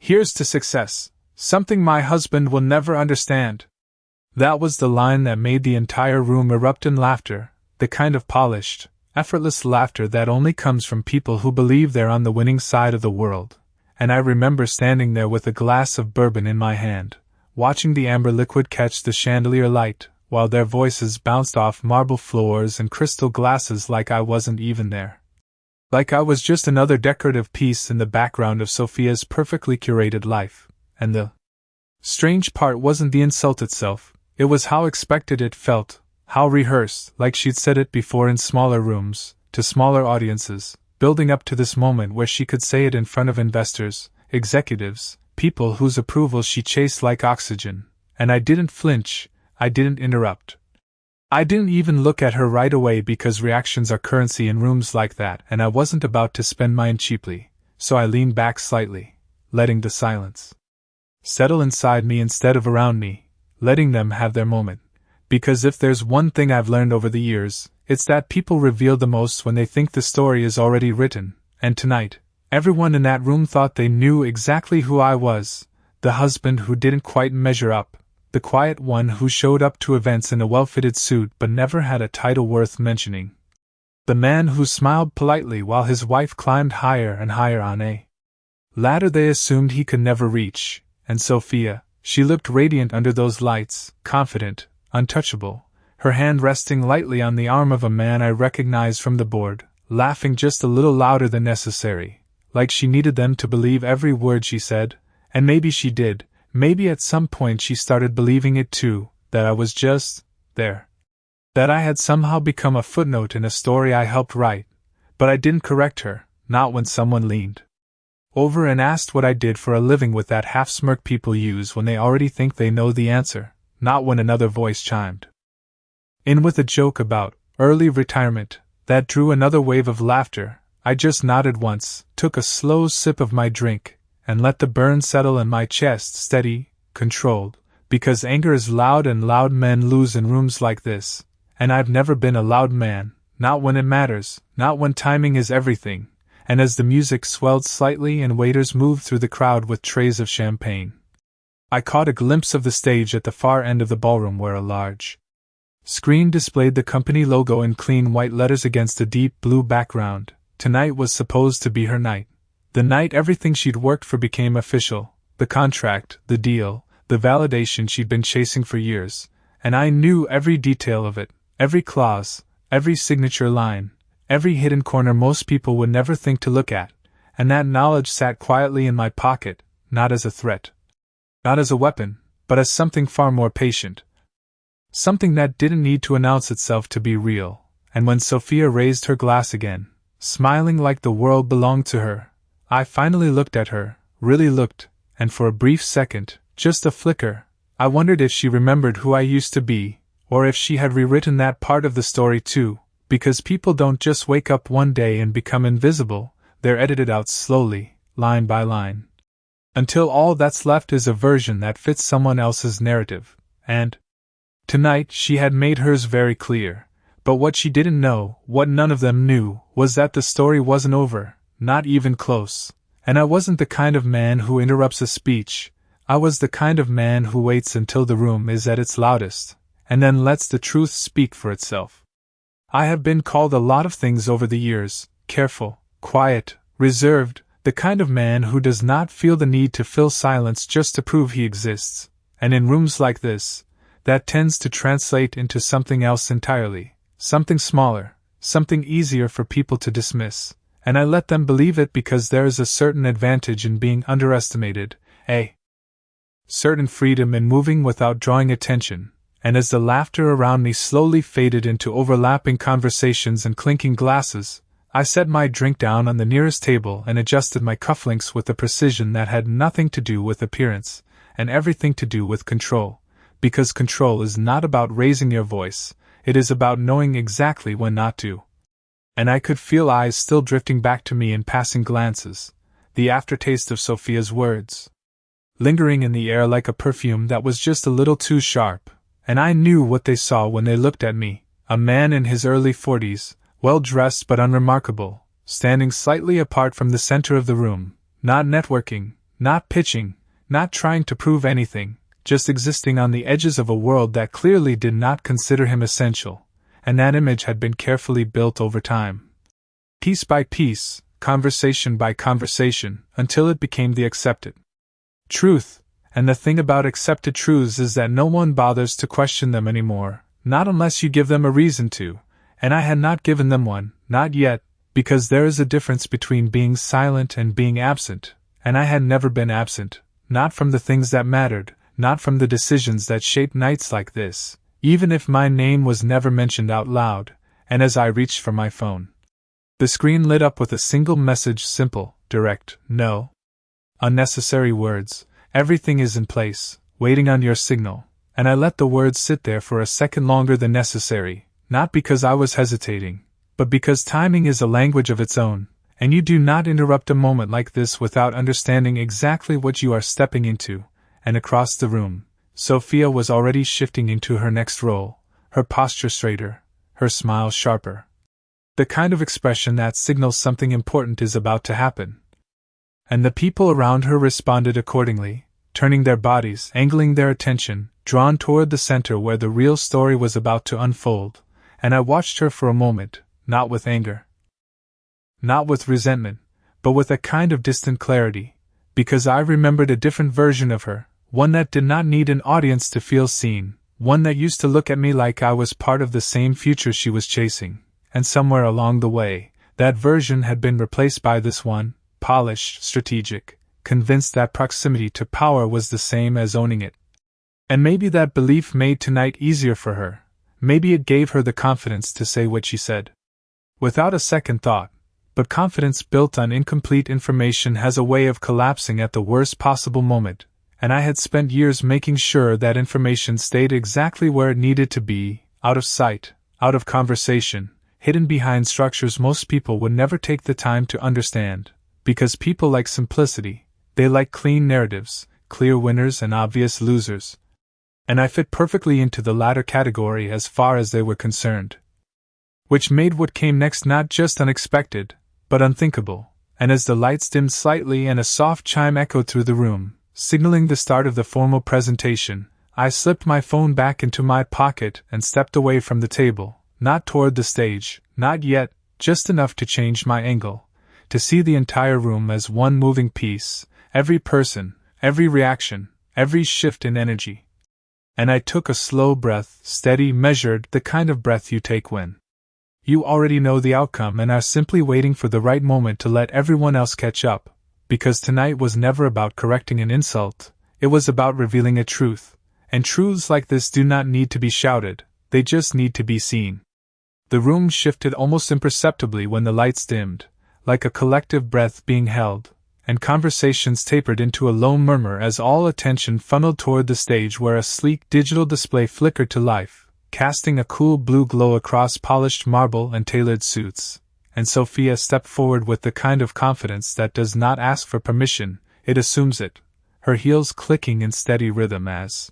Here's to success, something my husband will never understand. That was the line that made the entire room erupt in laughter, the kind of polished, effortless laughter that only comes from people who believe they're on the winning side of the world. And I remember standing there with a glass of bourbon in my hand, watching the amber liquid catch the chandelier light, while their voices bounced off marble floors and crystal glasses like I wasn't even there. Like I was just another decorative piece in the background of Sophia's perfectly curated life. And the strange part wasn't the insult itself, it was how expected it felt, how rehearsed, like she'd said it before in smaller rooms, to smaller audiences, building up to this moment where she could say it in front of investors, executives, people whose approval she chased like oxygen. And I didn't flinch, I didn't interrupt. I didn't even look at her right away because reactions are currency in rooms like that, and I wasn't about to spend mine cheaply, so I leaned back slightly, letting the silence settle inside me instead of around me, letting them have their moment. Because if there's one thing I've learned over the years, it's that people reveal the most when they think the story is already written, and tonight, everyone in that room thought they knew exactly who I was, the husband who didn't quite measure up, the quiet one who showed up to events in a well-fitted suit but never had a title worth mentioning, the man who smiled politely while his wife climbed higher and higher on a ladder they assumed he could never reach. And Sophia, she looked radiant under those lights, confident, untouchable, her hand resting lightly on the arm of a man I recognized from the board, laughing just a little louder than necessary, like she needed them to believe every word she said, and maybe she did, maybe at some point she started believing it too, that I was just there. That I had somehow become a footnote in a story I helped write, but I didn't correct her, not when someone leaned over and asked what I did for a living with that half-smirk people use when they already think they know the answer, not when another voice chimed in with a joke about early retirement that drew another wave of laughter. I just nodded once, took a slow sip of my drink, and let the burn settle in my chest, steady, controlled, because anger is loud and loud men lose in rooms like this, and I've never been a loud man, not when it matters, not when timing is everything. And as the music swelled slightly and waiters moved through the crowd with trays of champagne, I caught a glimpse of the stage at the far end of the ballroom where a large screen displayed the company logo in clean white letters against a deep blue background. Tonight was supposed to be her night. The night everything she'd worked for became official, the contract, the deal, the validation she'd been chasing for years, and I knew every detail of it, every clause, every signature line, every hidden corner most people would never think to look at, and that knowledge sat quietly in my pocket, not as a threat, not as a weapon, but as something far more patient. Something that didn't need to announce itself to be real. And when Sophia raised her glass again, smiling like the world belonged to her, I finally looked at her, really looked, and for a brief second, just a flicker, I wondered if she remembered who I used to be, or if she had rewritten that part of the story too. Because people don't just wake up one day and become invisible, they're edited out slowly, line by line, until all that's left is a version that fits someone else's narrative. And tonight she had made hers very clear, but what she didn't know, what none of them knew, was that the story wasn't over, not even close. And I wasn't the kind of man who interrupts a speech, I was the kind of man who waits until the room is at its loudest, and then lets the truth speak for itself. I have been called a lot of things over the years: careful, quiet, reserved, the kind of man who does not feel the need to fill silence just to prove he exists, and in rooms like this, that tends to translate into something else entirely, something smaller, something easier for people to dismiss, and I let them believe it because there is a certain advantage in being underestimated, a certain freedom in moving without drawing attention. And as the laughter around me slowly faded into overlapping conversations and clinking glasses, I set my drink down on the nearest table and adjusted my cufflinks with a precision that had nothing to do with appearance, and everything to do with control, because control is not about raising your voice, it is about knowing exactly when not to. And I could feel eyes still drifting back to me in passing glances, the aftertaste of Sophia's words lingering in the air like a perfume that was just a little too sharp. And I knew what they saw when they looked at me, a man in his early 40s, well-dressed but unremarkable, standing slightly apart from the center of the room, not networking, Not pitching, not trying to prove anything, just existing on the edges of a world that clearly did not consider him essential, and that image had been carefully built over time. Piece by piece, conversation by conversation, until it became the accepted truth, and the thing about accepted truths is that no one bothers to question them anymore, not unless you give them a reason to, and I had not given them one, not yet, because there is a difference between being silent and being absent, and I had never been absent, not from the things that mattered, not from the decisions that shaped nights like this, even if my name was never mentioned out loud, and as I reached for my phone, the screen lit up with a single message, simple, direct, no unnecessary words, everything is in place, waiting on your signal, and I let the words sit there for a second longer than necessary, not because I was hesitating, but because timing is a language of its own, and you do not interrupt a moment like this without understanding exactly what you are stepping into. And across the room, Sophia was already shifting into her next role, her posture straighter, her smile sharper. The kind of expression that signals something important is about to happen. And the people around her responded accordingly, turning their bodies, angling their attention, drawn toward the center where the real story was about to unfold, and I watched her for a moment, not with anger, not with resentment, but with a kind of distant clarity, because I remembered a different version of her. One that did not need an audience to feel seen, one that used to look at me like I was part of the same future she was chasing, and somewhere along the way, that version had been replaced by this one, polished, strategic, convinced that proximity to power was the same as owning it. And maybe that belief made tonight easier for her, maybe it gave her the confidence to say what she said. Without a second thought, but confidence built on incomplete information has a way of collapsing at the worst possible moment. And I had spent years making sure that information stayed exactly where it needed to be, out of sight, out of conversation, hidden behind structures most people would never take the time to understand, because people like simplicity, they like clean narratives, clear winners and obvious losers. And I fit perfectly into the latter category as far as they were concerned. Which made what came next not just unexpected, but unthinkable, and as the lights dimmed slightly and a soft chime echoed through the room, signaling the start of the formal presentation, I slipped my phone back into my pocket and stepped away from the table, not toward the stage, not yet, just enough to change my angle, to see the entire room as one moving piece, every person, every reaction, every shift in energy. And I took a slow breath, steady, measured, the kind of breath you take when you already know the outcome and are simply waiting for the right moment to let everyone else catch up. Because tonight was never about correcting an insult, it was about revealing a truth, and truths like this do not need to be shouted, they just need to be seen. The room shifted almost imperceptibly when the lights dimmed, like a collective breath being held, and conversations tapered into a low murmur as all attention funneled toward the stage where a sleek digital display flickered to life, casting a cool blue glow across polished marble and tailored suits. And Sophia stepped forward with the kind of confidence that does not ask for permission, it assumes it, her heels clicking in steady rhythm as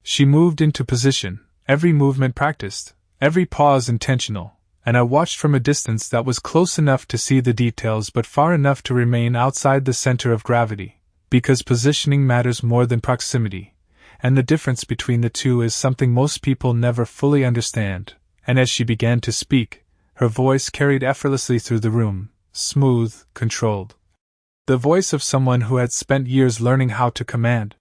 she moved into position, every movement practiced, every pause intentional, and I watched from a distance that was close enough to see the details but far enough to remain outside the center of gravity, because positioning matters more than proximity, and the difference between the two is something most people never fully understand, and as she began to speak, her voice carried effortlessly through the room, smooth, controlled. The voice of someone who had spent years learning how to command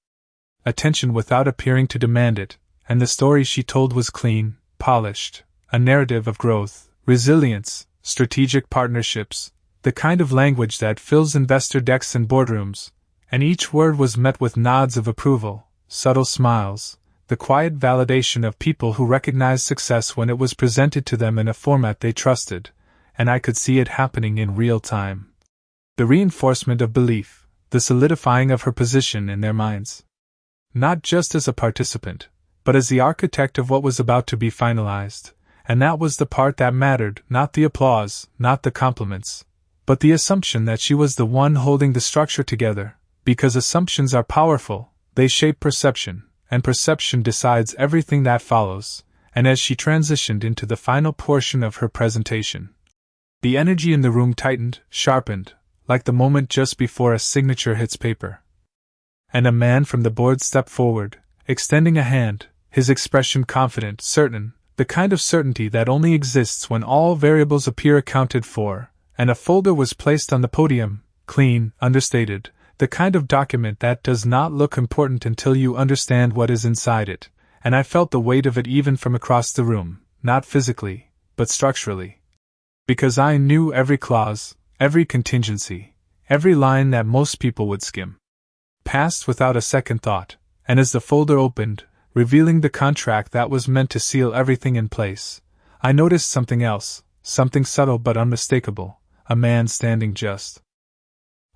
attention without appearing to demand it, and the story she told was clean, polished, a narrative of growth, resilience, strategic partnerships, the kind of language that fills investor decks and boardrooms, and each word was met with nods of approval, subtle smiles, the quiet validation of people who recognized success when it was presented to them in a format they trusted, and I could see it happening in real time. The reinforcement of belief, the solidifying of her position in their minds. Not just as a participant, but as the architect of what was about to be finalized, and that was the part that mattered, not the applause, not the compliments, but the assumption that she was the one holding the structure together, because assumptions are powerful, they shape perception. And perception decides everything that follows, and as she transitioned into the final portion of her presentation, the energy in the room tightened, sharpened, like the moment just before a signature hits paper. And a man from the board stepped forward, extending a hand, his expression confident, certain, the kind of certainty that only exists when all variables appear accounted for, and a folder was placed on the podium, clean, understated, the kind of document that does not look important until you understand what is inside it, and I felt the weight of it even from across the room, not physically, but structurally. Because I knew every clause, every contingency, every line that most people would skim past without a second thought, and as the folder opened, revealing the contract that was meant to seal everything in place, I noticed something else, something subtle but unmistakable, a man standing just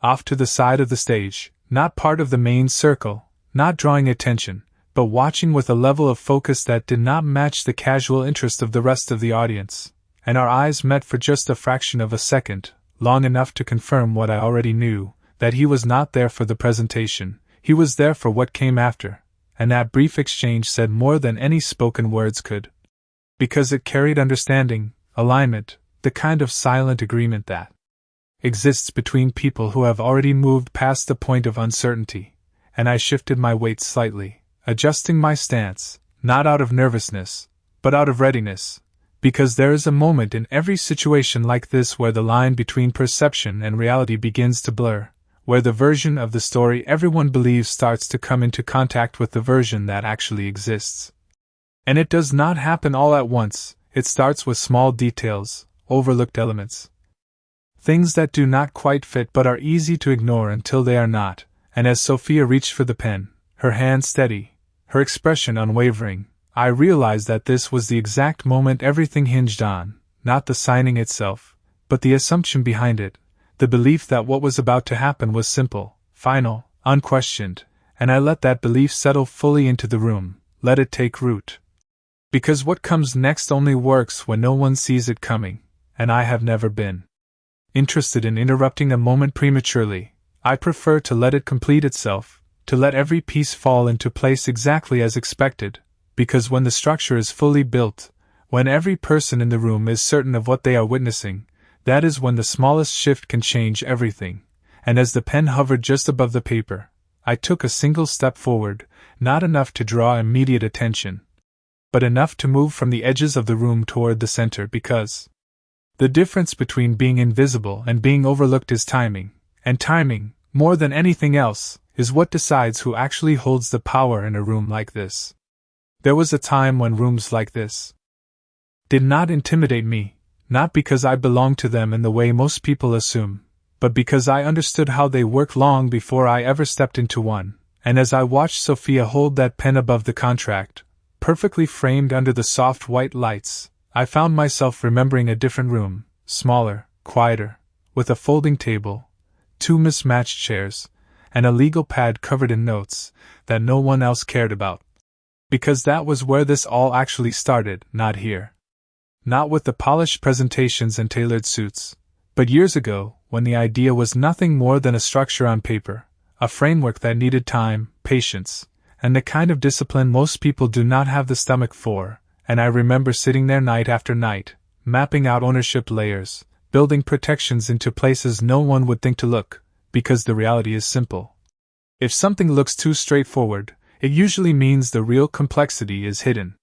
off to the side of the stage, not part of the main circle, not drawing attention, but watching with a level of focus that did not match the casual interest of the rest of the audience, and our eyes met for just a fraction of a second, long enough to confirm what I already knew, that he was not there for the presentation, he was there for what came after. And that brief exchange said more than any spoken words could. Because it carried understanding, alignment, the kind of silent agreement that exists between people who have already moved past the point of uncertainty, and I shifted my weight slightly, adjusting my stance, not out of nervousness, but out of readiness, because there is a moment in every situation like this where the line between perception and reality begins to blur, where the version of the story everyone believes starts to come into contact with the version that actually exists. And it does not happen all at once, it starts with small details, overlooked elements. Things that do not quite fit but are easy to ignore until they are not, and as Sophia reached for the pen, her hand steady, her expression unwavering, I realized that this was the exact moment everything hinged on, not the signing itself, but the assumption behind it. The belief that what was about to happen was simple, final, unquestioned, and I let that belief settle fully into the room, let it take root. Because what comes next only works when no one sees it coming, and I have never been interested in interrupting a moment prematurely. I prefer to let it complete itself, to let every piece fall into place exactly as expected, because when the structure is fully built, when every person in the room is certain of what they are witnessing, that is when the smallest shift can change everything, and as the pen hovered just above the paper, I took a single step forward, not enough to draw immediate attention, but enough to move from the edges of the room toward the center because the difference between being invisible and being overlooked is timing, and timing, more than anything else, is what decides who actually holds the power in a room like this. There was a time when rooms like this did not intimidate me. Not because I belonged to them in the way most people assume, but because I understood how they work long before I ever stepped into one, and as I watched Sophia hold that pen above the contract, perfectly framed under the soft white lights, I found myself remembering a different room, smaller, quieter, with a folding table, 2 mismatched chairs, and a legal pad covered in notes that no one else cared about. Because that was where this all actually started, not here. Not with the polished presentations and tailored suits, but years ago, when the idea was nothing more than a structure on paper, a framework that needed time, patience, and the kind of discipline most people do not have the stomach for, and I remember sitting there night after night, mapping out ownership layers, building protections into places no one would think to look, because the reality is simple. If something looks too straightforward, it usually means the real complexity is hidden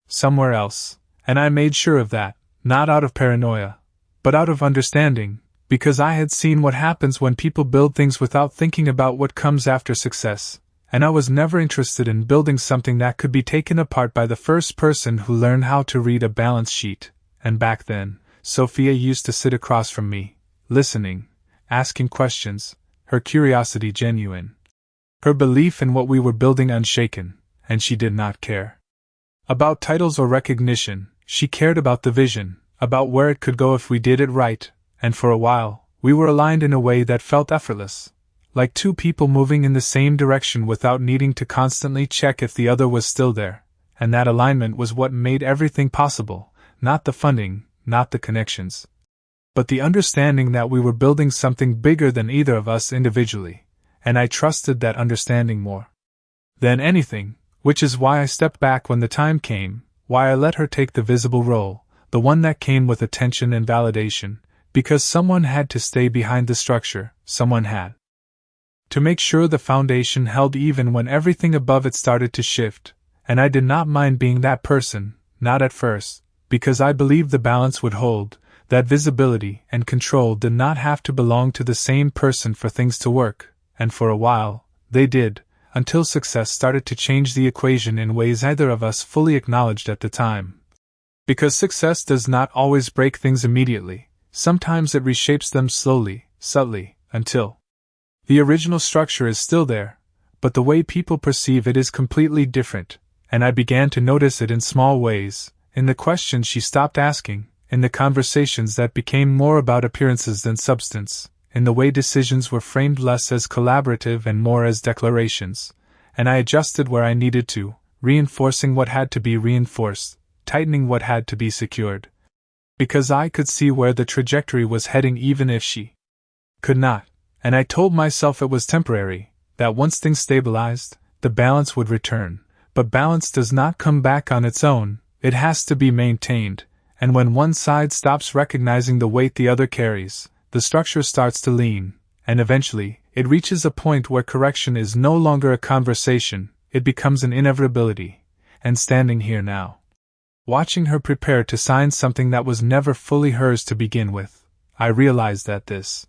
somewhere else. And I made sure of that, not out of paranoia, but out of understanding, because I had seen what happens when people build things without thinking about what comes after success, and I was never interested in building something that could be taken apart by the first person who learned how to read a balance sheet, and back then, Sophia used to sit across from me, listening, asking questions, her curiosity genuine, her belief in what we were building unshaken, and she did not care about titles or recognition. She cared about the vision, about where it could go if we did it right, and for a while, we were aligned in a way that felt effortless, like two people moving in the same direction without needing to constantly check if the other was still there, and that alignment was what made everything possible, not the funding, not the connections, but the understanding that we were building something bigger than either of us individually, and I trusted that understanding more than anything, which is why I stepped back when the time came, why I let her take the visible role, the one that came with attention and validation, Because someone had to stay behind the structure, someone had to make sure the foundation held even when everything above it started to shift, and I did not mind being that person, not at first, because I believed the balance would hold, that visibility and control did not have to belong to the same person for things to work, and for a while, they did, until success started to change the equation in ways neither of us fully acknowledged at the time. Because success does not always break things immediately, sometimes it reshapes them slowly, subtly, until the original structure is still there, but the way people perceive it is completely different, and I began to notice it in small ways, in the questions she stopped asking, in the conversations that became more about appearances than substance, in the way decisions were framed less as collaborative and more as declarations, and I adjusted where I needed to, reinforcing what had to be reinforced, tightening what had to be secured. Because I could see where the trajectory was heading even if she could not. And I told myself it was temporary, that once things stabilized, the balance would return. But balance does not come back on its own, it has to be maintained, and when one side stops recognizing the weight the other carries, the structure starts to lean, and eventually, it reaches a point where correction is no longer a conversation, it becomes an inevitability. And standing here now, watching her prepare to sign something that was never fully hers to begin with, I realized that this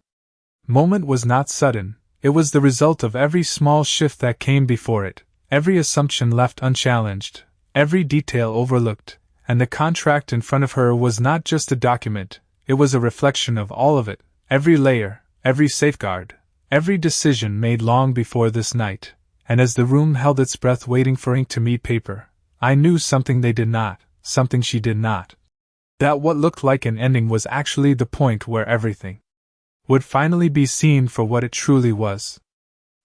moment was not sudden, it was the result of every small shift that came before it, every assumption left unchallenged, every detail overlooked, and the contract in front of her was not just a document, it was a reflection of all of it, every layer, every safeguard, every decision made long before this night, and as the room held its breath waiting for ink to meet paper, I knew something they did not, something she did not. That what looked like an ending was actually the point where everything would finally be seen for what it truly was.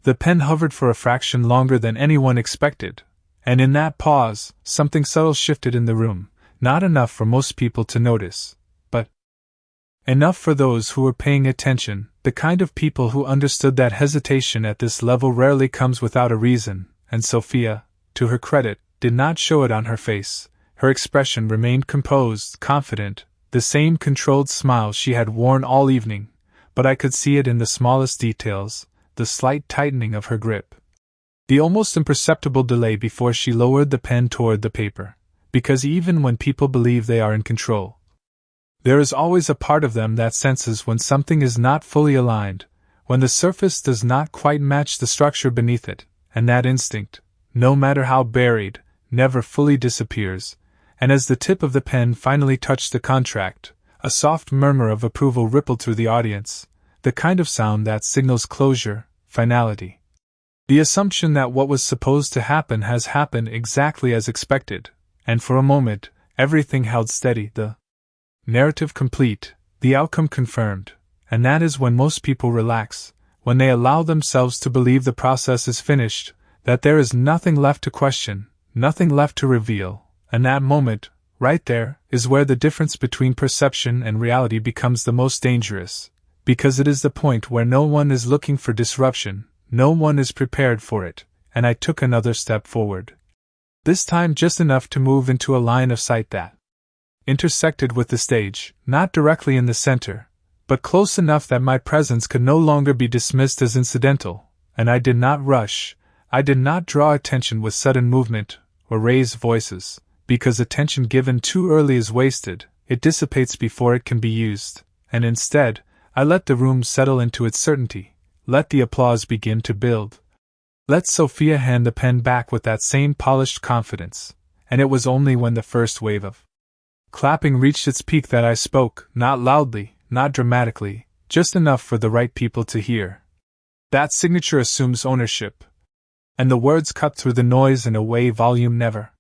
The pen hovered for a fraction longer than anyone expected, and in that pause, something subtle shifted in the room, not enough for most people to notice, but enough for those who were paying attention, the kind of people who understood that hesitation at this level rarely comes without a reason, and Sophia, to her credit, did not show it on her face. Her expression remained composed, confident, the same controlled smile she had worn all evening, but I could see it in the smallest details, the slight tightening of her grip, the almost imperceptible delay before she lowered the pen toward the paper, because even when people believe they are in control, there is always a part of them that senses when something is not fully aligned, when the surface does not quite match the structure beneath it, and that instinct, no matter how buried, never fully disappears, and as the tip of the pen finally touched the contract, a soft murmur of approval rippled through the audience, the kind of sound that signals closure, finality. The assumption that what was supposed to happen has happened exactly as expected, and for a moment, everything held steady, the narrative complete, the outcome confirmed, and that is when most people relax, when they allow themselves to believe the process is finished, that there is nothing left to question, nothing left to reveal, and that moment, right there, is where the difference between perception and reality becomes the most dangerous, because it is the point where no one is looking for disruption, no one is prepared for it, and I took another step forward. This time just enough to move into a line of sight that intersected with the stage, not directly in the center, but close enough that my presence could no longer be dismissed as incidental, and I did not rush, I did not draw attention with sudden movement, or raise voices. Because attention given too early is wasted, it dissipates before it can be used, and instead, I let the room settle into its certainty, let the applause begin to build. Let Sophia hand the pen back with that same polished confidence, and it was only when the first wave of clapping reached its peak that I spoke, not loudly, not dramatically, just enough for the right people to hear. That signature assumes ownership, and the words cut through the noise in a way volume never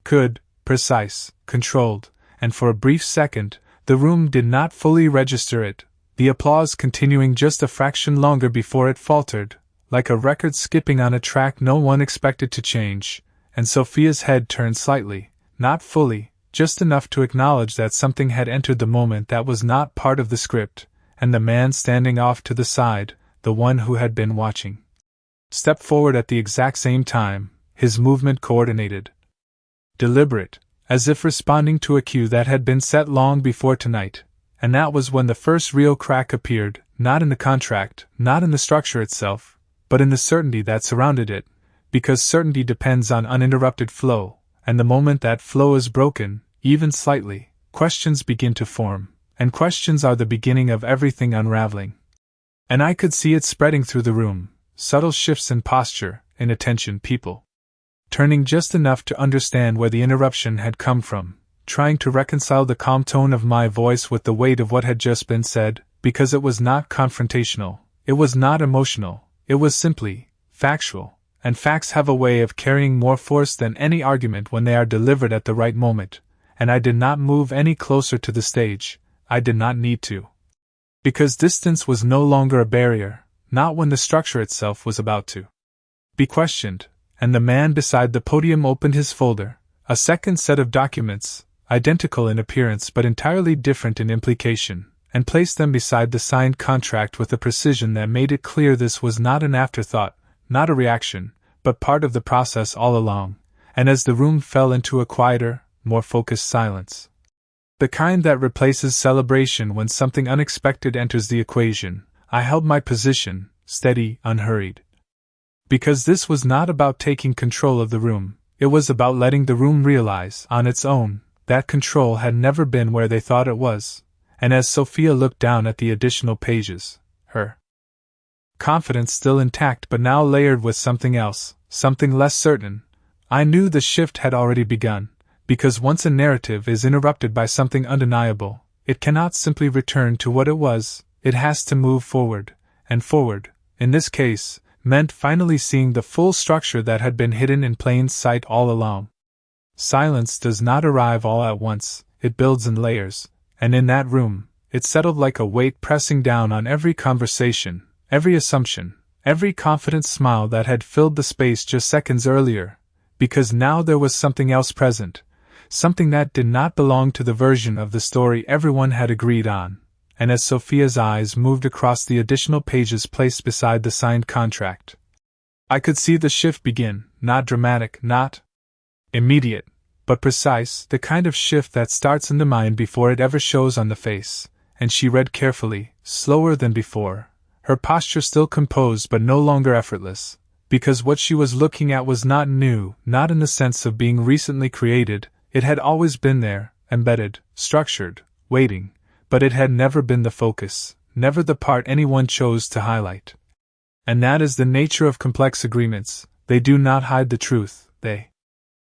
could, precise, controlled, and for a brief second, the room did not fully register it, the applause continuing just a fraction longer before it faltered, like a record skipping on a track no one expected to change, and Sophia's head turned slightly, not fully, just enough to acknowledge that something had entered the moment that was not part of the script, and the man standing off to the side, the one who had been watching, stepped forward at the exact same time, his movement coordinated, deliberate, as if responding to a cue that had been set long before tonight, and that was when the first real crack appeared, not in the contract, not in the structure itself, but in the certainty that surrounded it, because certainty depends on uninterrupted flow, and the moment that flow is broken, even slightly, questions begin to form, and questions are the beginning of everything unraveling. And I could see it spreading through the room, subtle shifts in posture, in attention, people turning just enough to understand where the interruption had come from, trying to reconcile the calm tone of my voice with the weight of what had just been said, because it was not confrontational, it was not emotional, it was simply factual, and facts have a way of carrying more force than any argument when they are delivered at the right moment, and I did not move any closer to the stage, I did not need to. Because distance was no longer a barrier, not when the structure itself was about to be questioned, and the man beside the podium opened his folder, a second set of documents, identical in appearance but entirely different in implication, and placed them beside the signed contract with a precision that made it clear this was not an afterthought, not a reaction, but part of the process all along, and as the room fell into a quieter, more focused silence, the kind that replaces celebration when something unexpected enters the equation, I held my position, steady, unhurried. Because this was not about taking control of the room, it was about letting the room realize, on its own, that control had never been where they thought it was, and as Sophia looked down at the additional pages, her confidence still intact but now layered with something else, something less certain, I knew the shift had already begun, because once a narrative is interrupted by something undeniable, it cannot simply return to what it was, it has to move forward, and forward, in this case, meant finally seeing the full structure that had been hidden in plain sight all along. Silence does not arrive all at once, it builds in layers, and in that room, it settled like a weight pressing down on every conversation, every assumption, every confident smile that had filled the space just seconds earlier, because now there was something else present, something that did not belong to the version of the story everyone had agreed on. And as Sophia's eyes moved across the additional pages placed beside the signed contract, I could see the shift begin, not dramatic, not immediate, but precise, the kind of shift that starts in the mind before it ever shows on the face, and she read carefully, slower than before, her posture still composed but no longer effortless, because what she was looking at was not new, not in the sense of being recently created, it had always been there, embedded, structured, waiting. But it had never been the focus, never the part anyone chose to highlight. And that is the nature of complex agreements, they do not hide the truth, they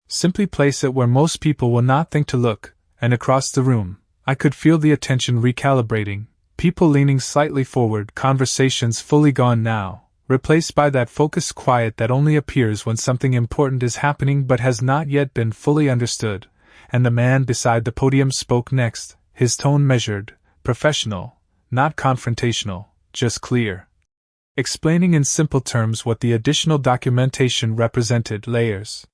simply place it where most people will not think to look, and across the room, I could feel the attention recalibrating, people leaning slightly forward, conversations fully gone now, replaced by that focused quiet that only appears when something important is happening but has not yet been fully understood, and the man beside the podium spoke next. His tone measured, professional, not confrontational, just clear. Explaining in simple terms what the additional documentation represented, layers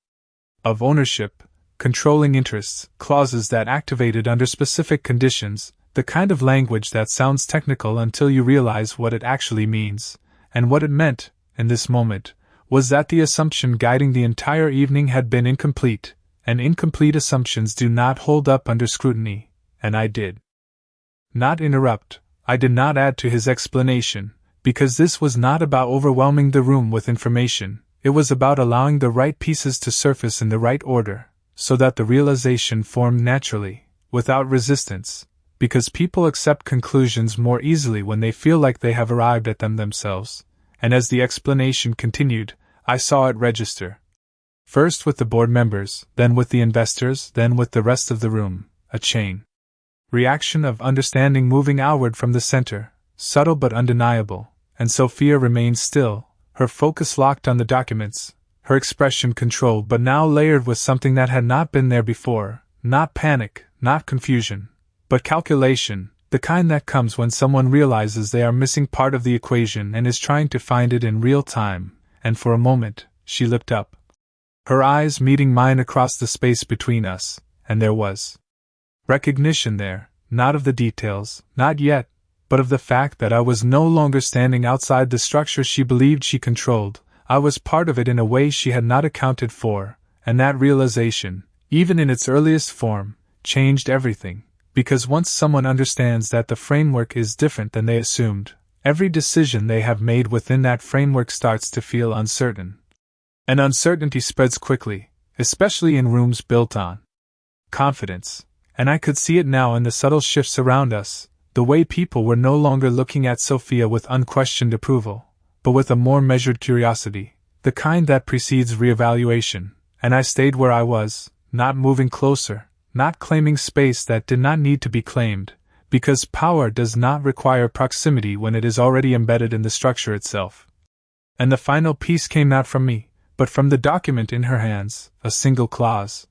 of ownership, controlling interests, clauses that activated under specific conditions, the kind of language that sounds technical until you realize what it actually means, and what it meant, in this moment, was that the assumption guiding the entire evening had been incomplete, and incomplete assumptions do not hold up under scrutiny. And I did not interrupt, I did not add to his explanation, because this was not about overwhelming the room with information, it was about allowing the right pieces to surface in the right order, so that the realization formed naturally, without resistance, because people accept conclusions more easily when they feel like they have arrived at them themselves, and as the explanation continued, I saw it register. First with the board members, then with the investors, then with the rest of the room, a chain reaction of understanding moving outward from the center, subtle but undeniable, and Sophia remained still, her focus locked on the documents, her expression controlled but now layered with something that had not been there before, not panic, not confusion, but calculation, the kind that comes when someone realizes they are missing part of the equation and is trying to find it in real time, and for a moment, she looked up. Her eyes meeting mine across the space between us, and there was recognition there, not of the details, not yet, but of the fact that I was no longer standing outside the structure she believed she controlled, I was part of it in a way she had not accounted for, and that realization, even in its earliest form, changed everything, because once someone understands that the framework is different than they assumed, every decision they have made within that framework starts to feel uncertain. And uncertainty spreads quickly, especially in rooms built on confidence, and I could see it now in the subtle shifts around us, the way people were no longer looking at Sophia with unquestioned approval, but with a more measured curiosity, the kind that precedes reevaluation, and I stayed where I was, not moving closer, not claiming space that did not need to be claimed, because power does not require proximity when it is already embedded in the structure itself. And the final piece came not from me, but from the document in her hands, a single clause.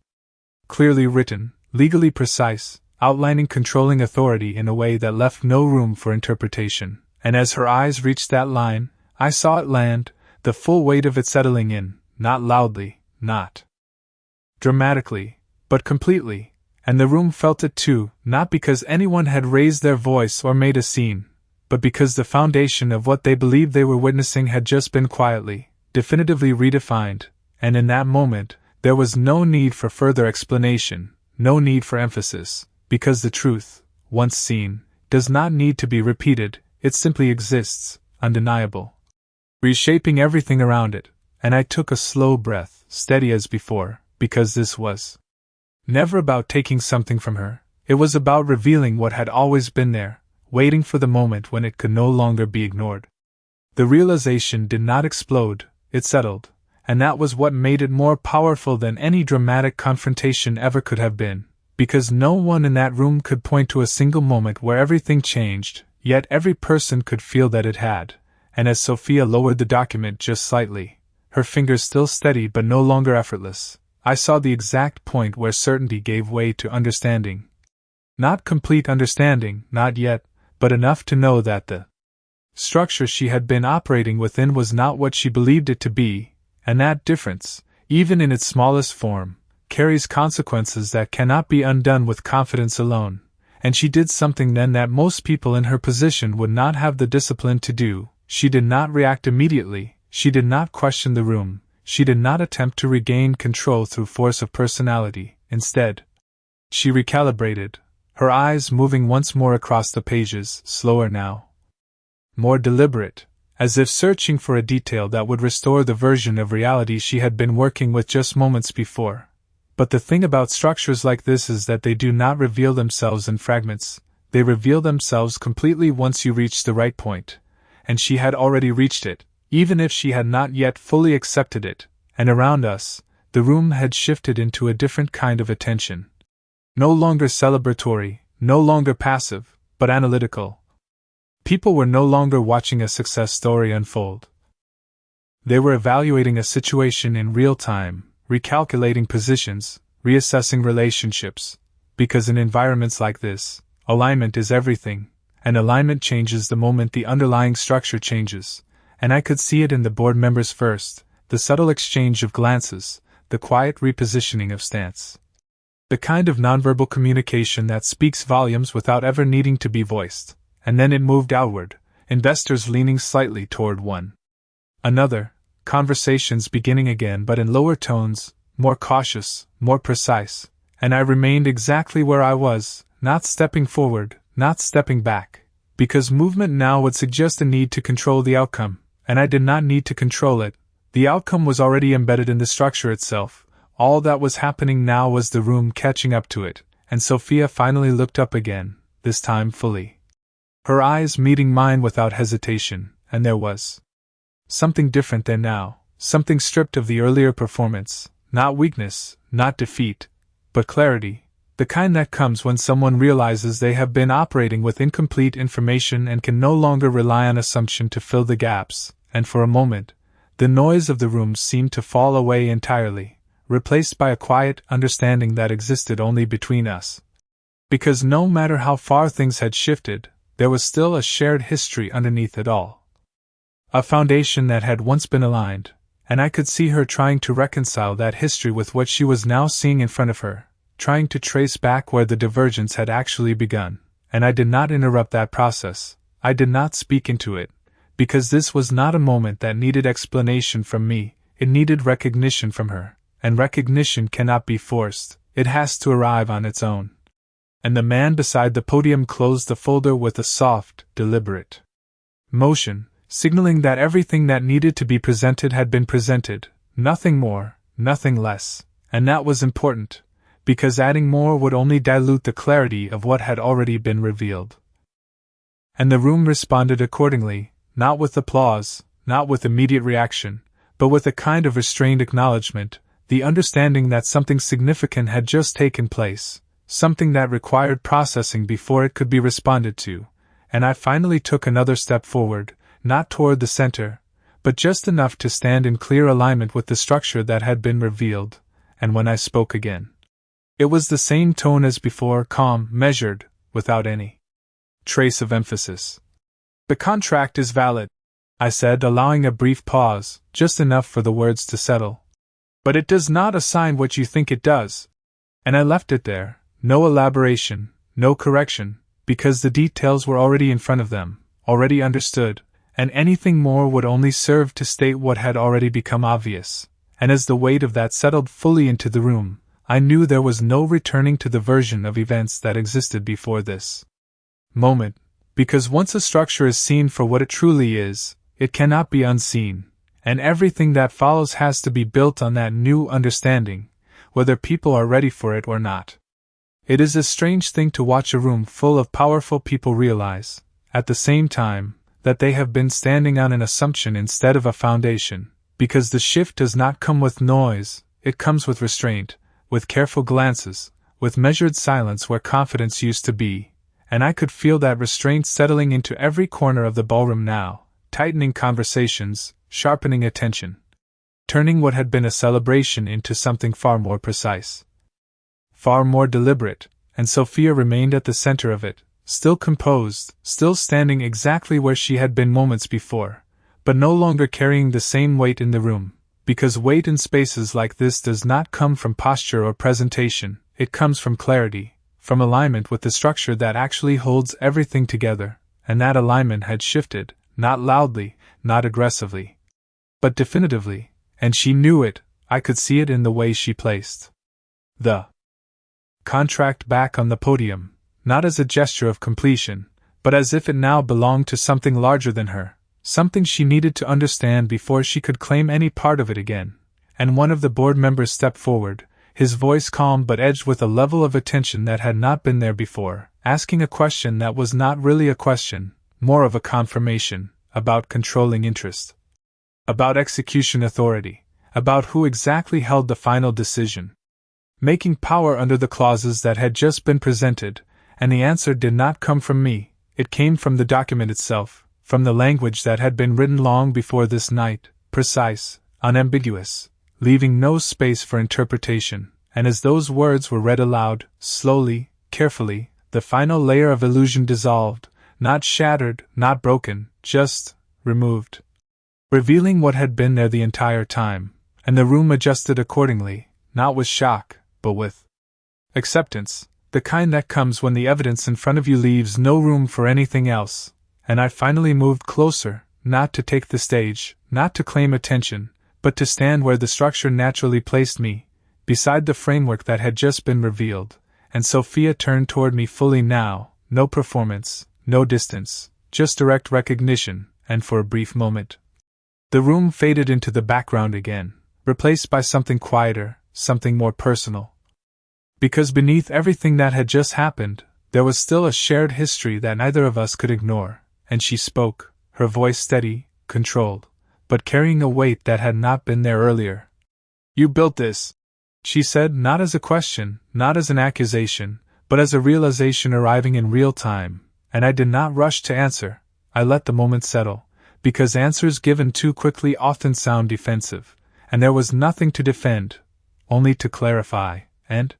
Clearly written, legally precise, outlining controlling authority in a way that left no room for interpretation, and as her eyes reached that line, I saw it land, the full weight of it settling in, not loudly, not dramatically, but completely, and the room felt it too, not because anyone had raised their voice or made a scene, but because the foundation of what they believed they were witnessing had just been quietly, definitively redefined, and in that moment, there was no need for further explanation, no need for emphasis, because the truth, once seen, does not need to be repeated, it simply exists, undeniable, reshaping everything around it, and I took a slow breath, steady as before, because this was never about taking something from her, it was about revealing what had always been there, waiting for the moment when it could no longer be ignored. The realization did not explode, it settled, and that was what made it more powerful than any dramatic confrontation ever could have been, because no one in that room could point to a single moment where everything changed, yet every person could feel that it had, and as Sophia lowered the document just slightly, her fingers still steady but no longer effortless, I saw the exact point where certainty gave way to understanding. Not complete understanding, not yet, but enough to know that the structure she had been operating within was not what she believed it to be, and that difference, even in its smallest form, carries consequences that cannot be undone with confidence alone, and she did something then that most people in her position would not have the discipline to do. She did not react immediately, she did not question the room, she did not attempt to regain control through force of personality. Instead, she recalibrated, her eyes moving once more across the pages, slower now, more deliberate, as if searching for a detail that would restore the version of reality she had been working with just moments before. But the thing about structures like this is that they do not reveal themselves in fragments, they reveal themselves completely once you reach the right point, and she had already reached it, even if she had not yet fully accepted it, and around us, the room had shifted into a different kind of attention. No longer celebratory, no longer passive, but analytical. People were no longer watching a success story unfold. They were evaluating a situation in real time, recalculating positions, reassessing relationships, because in environments like this, alignment is everything, and alignment changes the moment the underlying structure changes, and I could see it in the board members first, the subtle exchange of glances, the quiet repositioning of stance. The kind of nonverbal communication that speaks volumes without ever needing to be voiced, and then it moved outward, investors leaning slightly toward one another, conversations beginning again but in lower tones, more cautious, more precise, and I remained exactly where I was, not stepping forward, not stepping back, because movement now would suggest a need to control the outcome, and I did not need to control it. The outcome was already embedded in the structure itself. All that was happening now was the room catching up to it, and Sophia finally looked up again, this time fully. Her eyes meeting mine without hesitation, and there was something different there now, something stripped of the earlier performance, not weakness, not defeat, but clarity, the kind that comes when someone realizes they have been operating with incomplete information and can no longer rely on assumption to fill the gaps, and for a moment, the noise of the room seemed to fall away entirely, replaced by a quiet understanding that existed only between us. Because no matter how far things had shifted, there was still a shared history underneath it all. A foundation that had once been aligned, and I could see her trying to reconcile that history with what she was now seeing in front of her, trying to trace back where the divergence had actually begun, and I did not interrupt that process, I did not speak into it, because this was not a moment that needed explanation from me, it needed recognition from her, and recognition cannot be forced, it has to arrive on its own. And the man beside the podium closed the folder with a soft, deliberate motion, signaling that everything that needed to be presented had been presented, nothing more, nothing less, and that was important, because adding more would only dilute the clarity of what had already been revealed. And the room responded accordingly, not with applause, not with immediate reaction, but with a kind of restrained acknowledgement, the understanding that something significant had just taken place, something that required processing before it could be responded to, and I finally took another step forward, not toward the center, but just enough to stand in clear alignment with the structure that had been revealed, and when I spoke again, it was the same tone as before, calm, measured, without any trace of emphasis. "The contract is valid," I said, allowing a brief pause, just enough for the words to settle. "But it does not assign what you think it does." And I left it there, no elaboration, no correction, because the details were already in front of them, already understood, and anything more would only serve to state what had already become obvious. And as the weight of that settled fully into the room, I knew there was no returning to the version of events that existed before this moment, because once a structure is seen for what it truly is, it cannot be unseen, and everything that follows has to be built on that new understanding, whether people are ready for it or not. It is a strange thing to watch a room full of powerful people realize, at the same time, that they have been standing on an assumption instead of a foundation, because the shift does not come with noise, it comes with restraint, with careful glances, with measured silence where confidence used to be, and I could feel that restraint settling into every corner of the ballroom now, tightening conversations, sharpening attention, turning what had been a celebration into something far more precise, far more deliberate, and Sophia remained at the center of it, still composed, still standing exactly where she had been moments before, but no longer carrying the same weight in the room, because weight in spaces like this does not come from posture or presentation, it comes from clarity, from alignment with the structure that actually holds everything together, and that alignment had shifted, not loudly, not aggressively, but definitively, and she knew it. I could see it in the way she placed the contract back on the podium, not as a gesture of completion, but as if it now belonged to something larger than her, something she needed to understand before she could claim any part of it again. And one of the board members stepped forward, his voice calm but edged with a level of attention that had not been there before, asking a question that was not really a question, more of a confirmation, about controlling interest, about execution authority, about who exactly held the final decision, making power under the clauses that had just been presented. And the answer did not come from me, it came from the document itself, from the language that had been written long before this night, precise, unambiguous, leaving no space for interpretation, and as those words were read aloud, slowly, carefully, the final layer of illusion dissolved, not shattered, not broken, just removed, revealing what had been there the entire time, and the room adjusted accordingly, not with shock, but with acceptance. The kind that comes when the evidence in front of you leaves no room for anything else, and I finally moved closer, not to take the stage, not to claim attention, but to stand where the structure naturally placed me, beside the framework that had just been revealed, and Sophia turned toward me fully now, no performance, no distance, just direct recognition, and for a brief moment, the room faded into the background again, replaced by something quieter, something more personal. Because beneath everything that had just happened, there was still a shared history that neither of us could ignore, and she spoke, her voice steady, controlled, but carrying a weight that had not been there earlier. "You built this," she said, not as a question, not as an accusation, but as a realization arriving in real time, and I did not rush to answer. I let the moment settle, because answers given too quickly often sound defensive, and there was nothing to defend, only to clarify, and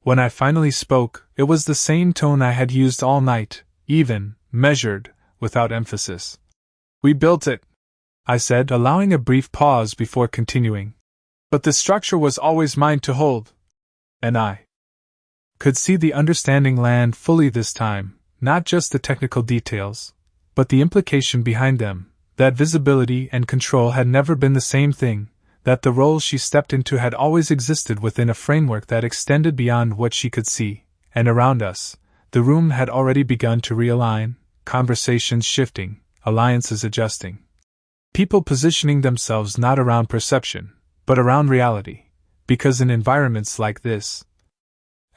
when I finally spoke, it was the same tone I had used all night, even, measured, without emphasis. "We built it," I said, allowing a brief pause before continuing. "But the structure was always mine to hold." And I could see the understanding land fully this time, not just the technical details, but the implication behind them, that visibility and control had never been the same thing, that the role she stepped into had always existed within a framework that extended beyond what she could see, and around us, the room had already begun to realign, conversations shifting, alliances adjusting. People positioning themselves not around perception, but around reality, because in environments like this,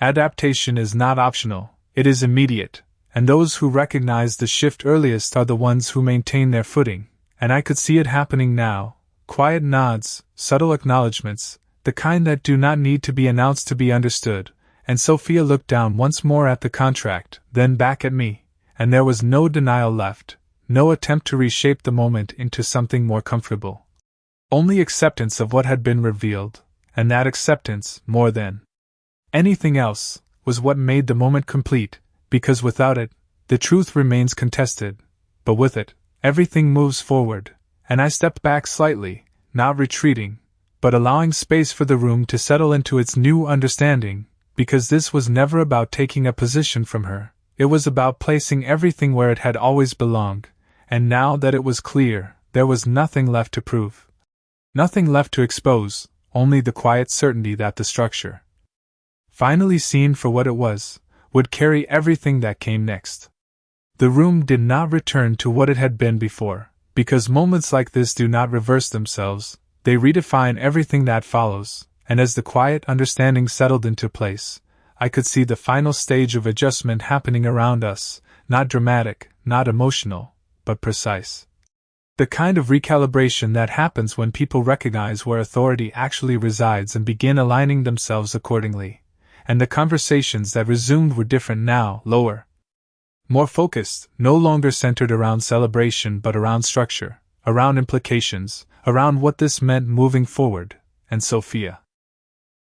adaptation is not optional, it is immediate, and those who recognize the shift earliest are the ones who maintain their footing, and I could see it happening now. Quiet nods, subtle acknowledgments, the kind that do not need to be announced to be understood, and Sophia looked down once more at the contract, then back at me, and there was no denial left, no attempt to reshape the moment into something more comfortable. Only acceptance of what had been revealed, and that acceptance, more than anything else, was what made the moment complete, because without it, the truth remains contested, but with it, everything moves forward. And I stepped back slightly, not retreating, but allowing space for the room to settle into its new understanding, because this was never about taking a position from her, it was about placing everything where it had always belonged, and now that it was clear, there was nothing left to prove. Nothing left to expose, only the quiet certainty that the structure, finally seen for what it was, would carry everything that came next. The room did not return to what it had been before. Because moments like this do not reverse themselves, they redefine everything that follows, and as the quiet understanding settled into place, I could see the final stage of adjustment happening around us, not dramatic, not emotional, but precise. The kind of recalibration that happens when people recognize where authority actually resides and begin aligning themselves accordingly, and the conversations that resumed were different now, lower, more focused, no longer centered around celebration but around structure, around implications, around what this meant moving forward, and Sophia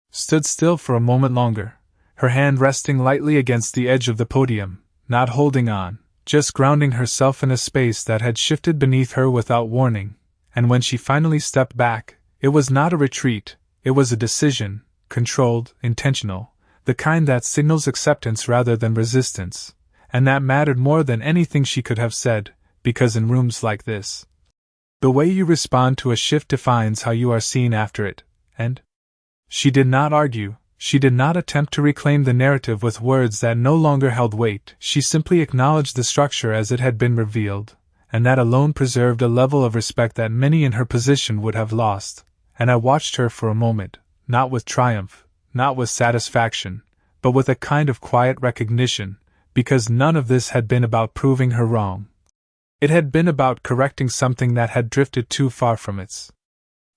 stood still for a moment longer, her hand resting lightly against the edge of the podium, not holding on, just grounding herself in a space that had shifted beneath her without warning, and when she finally stepped back, it was not a retreat, it was a decision, controlled, intentional, the kind that signals acceptance rather than resistance. And that mattered more than anything she could have said, because in rooms like this, the way you respond to a shift defines how you are seen after it, and she did not argue, she did not attempt to reclaim the narrative with words that no longer held weight, she simply acknowledged the structure as it had been revealed, and that alone preserved a level of respect that many in her position would have lost, and I watched her for a moment, not with triumph, not with satisfaction, but with a kind of quiet recognition, because none of this had been about proving her wrong. It had been about correcting something that had drifted too far from its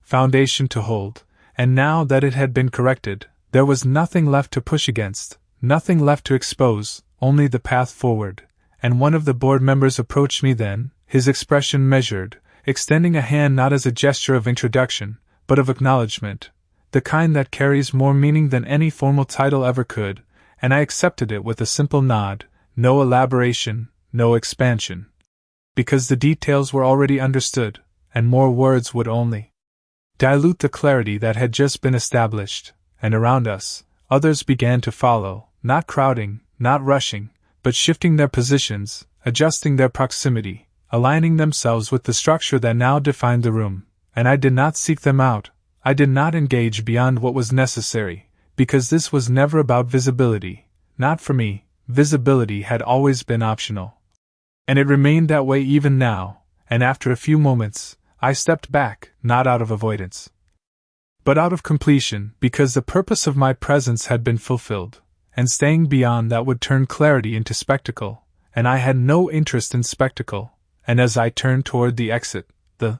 foundation to hold, and now that it had been corrected, there was nothing left to push against, nothing left to expose, only the path forward, and one of the board members approached me then, his expression measured, extending a hand not as a gesture of introduction, but of acknowledgement, the kind that carries more meaning than any formal title ever could, and I accepted it with a simple nod, no elaboration, no expansion. Because the details were already understood, and more words would only dilute the clarity that had just been established, and around us, others began to follow, not crowding, not rushing, but shifting their positions, adjusting their proximity, aligning themselves with the structure that now defined the room, and I did not seek them out, I did not engage beyond what was necessary. Because this was never about visibility, not for me, visibility had always been optional. And it remained that way even now, and after a few moments, I stepped back, not out of avoidance, but out of completion, because the purpose of my presence had been fulfilled, and staying beyond that would turn clarity into spectacle, and I had no interest in spectacle, and as I turned toward the exit, the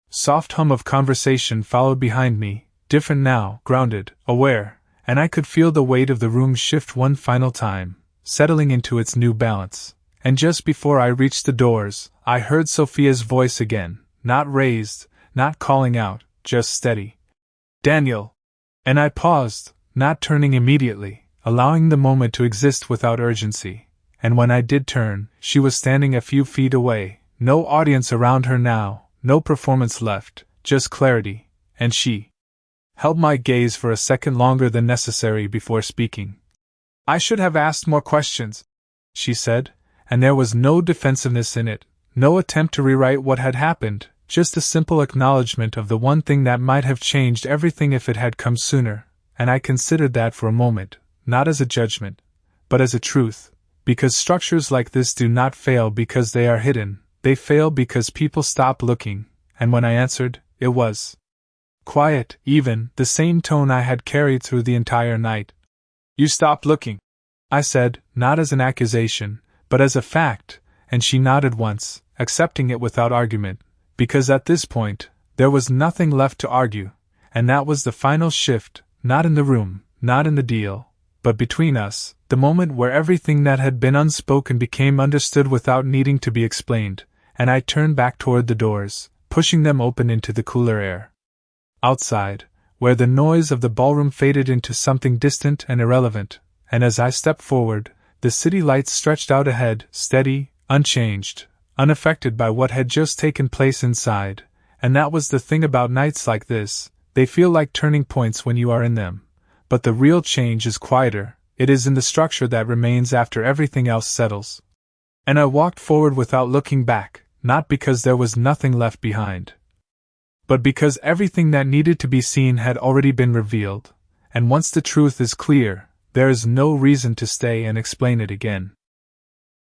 soft hum of conversation followed behind me, different now, grounded, aware, and I could feel the weight of the room shift one final time, settling into its new balance. And just before I reached the doors, I heard Sophia's voice again, not raised, not calling out, just steady. "Daniel!" And I paused, not turning immediately, allowing the moment to exist without urgency. And when I did turn, she was standing a few feet away, no audience around her now, no performance left, just clarity, and she held my gaze for a second longer than necessary before speaking. "I should have asked more questions," she said, and there was no defensiveness in it, no attempt to rewrite what had happened, just a simple acknowledgement of the one thing that might have changed everything if it had come sooner, and I considered that for a moment, not as a judgment, but as a truth, because structures like this do not fail because they are hidden, they fail because people stop looking, and when I answered, it was quiet, even, the same tone I had carried through the entire night. "You stopped looking," I said, not as an accusation, but as a fact, and she nodded once, accepting it without argument, because at this point, there was nothing left to argue, and that was the final shift, not in the room, not in the deal, but between us, the moment where everything that had been unspoken became understood without needing to be explained, and I turned back toward the doors, pushing them open into the cooler air. Outside, where the noise of the ballroom faded into something distant and irrelevant, and as I stepped forward, the city lights stretched out ahead, steady, unchanged, unaffected by what had just taken place inside, and that was the thing about nights like this, they feel like turning points when you are in them. But the real change is quieter, it is in the structure that remains after everything else settles. And I walked forward without looking back, not because there was nothing left behind, but because everything that needed to be seen had already been revealed, and once the truth is clear, there is no reason to stay and explain it again.